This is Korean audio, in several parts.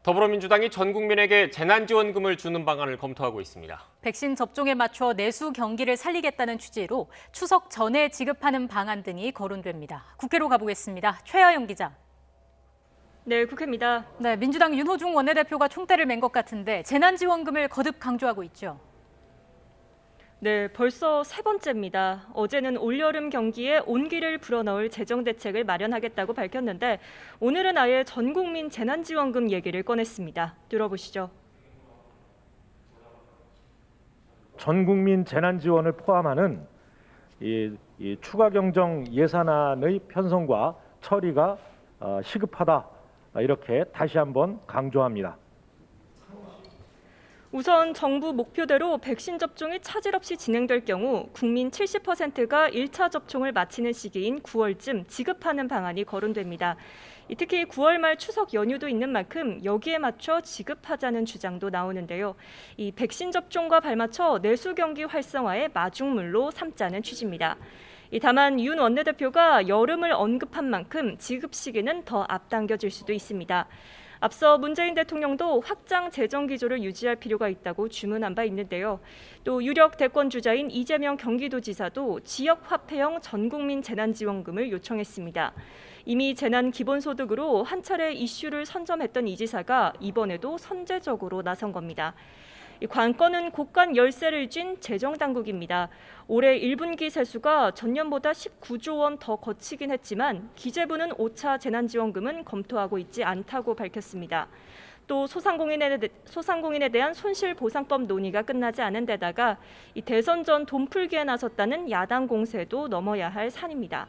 더불어민주당이 전 국민에게 재난지원금을 주는 방안을 검토하고 있습니다. 백신 접종에 맞춰 내수 경기를 살리겠다는 취지로 추석 전에 지급하는 방안 등이 거론됩니다. 국회로 가보겠습니다. 최하영 기자. 네, 국회입니다. 네, 민주당 윤호중 원내대표가 총대를 맨 것 같은데 재난지원금을 거듭 강조하고 있죠. 네, 벌써 세 번째입니다. 어제는 올여름 경기에 온기를 불어넣을 재정대책을 마련하겠다고 밝혔는데 오늘은 아예 전 국민 재난지원금 얘기를 꺼냈습니다. 들어보시죠. 전 국민 재난지원을 포함하는 이 추가 경정 예산안의 편성과 처리가 시급하다, 이렇게 다시 한번 강조합니다. 우선 정부 목표대로 백신 접종이 차질 없이 진행될 경우 국민 70%가 1차 접종을 마치는 시기인 9월쯤 지급하는 방안이 거론됩니다. 특히 9월 말 추석 연휴도 있는 만큼 여기에 맞춰 지급하자는 주장도 나오는데요. 이 백신 접종과 발맞춰 내수 경기 활성화의 마중물로 삼자는 취지입니다. 다만 윤 원내대표가 여름을 언급한 만큼 지급 시기는 더 앞당겨질 수도 있습니다. 앞서 문재인 대통령도 확장 재정 기조를 유지할 필요가 있다고 주문한 바 있는데요. 또 유력 대권 주자인 이재명 경기도지사도 지역 화폐형 전국민 재난지원금을 요청했습니다. 이미 재난 기본소득으로 한 차례 이슈를 선점했던 이 지사가 이번에도 선제적으로 나선 겁니다. 관건은 곳간 열세를 쥔 재정당국입니다. 올해 1분기 세수가 전년보다 19조 원 더 거치긴 했지만 기재부는 5차 재난지원금은 검토하고 있지 않다고 밝혔습니다. 또 소상공인에 대한 손실보상법 논의가 끝나지 않은 데다가 이 대선 전 돈풀기에 나섰다는 야당 공세도 넘어야 할 산입니다.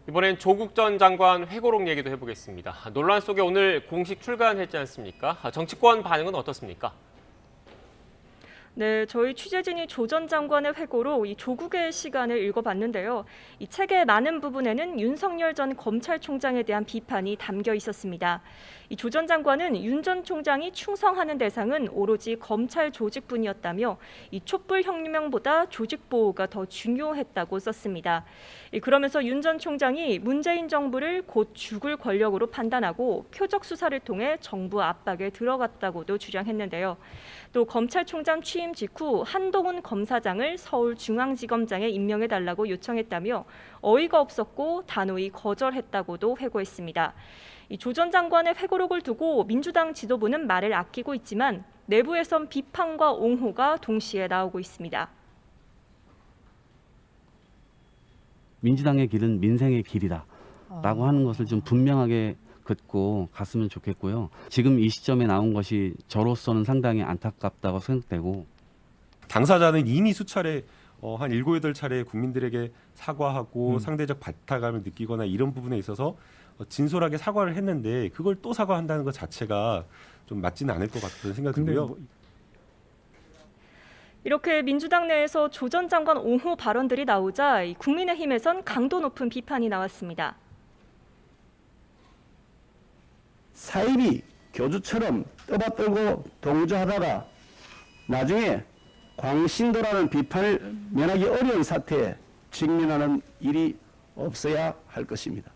이번엔 조국 전 장관 회고록 얘기도 해보겠습니다. 논란 속에 오늘 공식 출간했지 않습니까? 정치권 반응은 어떻습니까? 네, 저희 취재진이 조 전 장관의 회고로 이 조국의 시간을 읽어봤는데요. 이 책의 많은 부분에는 윤석열 전 검찰총장에 대한 비판이 담겨 있었습니다. 이 조 전 장관은 윤 전 총장이 충성하는 대상은 오로지 검찰 조직뿐이었다며 이 촛불 혁명보다 조직 보호가 더 중요했다고 썼습니다. 그러면서 윤 전 총장이 문재인 정부를 곧 죽을 권력으로 판단하고 표적 수사를 통해 정부 압박에 들어갔다고도 주장했는데요. 또 검찰총장 취임 직후 한동훈 검사장을 서울중앙지검장에 임명해달라고 요청했다며 어이가 없었고 단호히 거절했다고도 회고했습니다. 조 전 장관의 회고록을 두고 민주당 지도부는 말을 아끼고 있지만 내부에선 비판과 옹호가 동시에 나오고 있습니다. 민주당의 길은 민생의 길이다라고 하는 것을 좀 분명하게 긋고 갔으면 좋겠고요. 지금 이 시점에 나온 것이 저로서는 상당히 안타깝다고 생각되고 당사자는 이미 수차례 한 7, 8차례 국민들에게 사과하고 상대적 박탈감을 느끼거나 이런 부분에 있어서 진솔하게 사과를 했는데 그걸 또 사과한다는 것 자체가 좀 맞지는 않을 것 같다는 생각이 들고요. 이렇게 민주당 내에서 조 전 장관 옹호 발언들이 나오자 국민의힘에선 강도 높은 비판이 나왔습니다. 사입이 교주처럼 떠받들고 동조하다가 나중에 광신도라는 비판을 면하기 어려운 사태에 직면하는 일이 없어야 할 것입니다.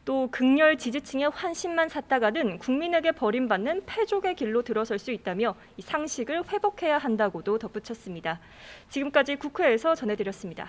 또 극렬 지지층의 환심만 샀다가는 국민에게 버림받는 패족의 길로 들어설 수 있다며 이 상식을 회복해야 한다고도 덧붙였습니다. 지금까지 국회에서 전해드렸습니다.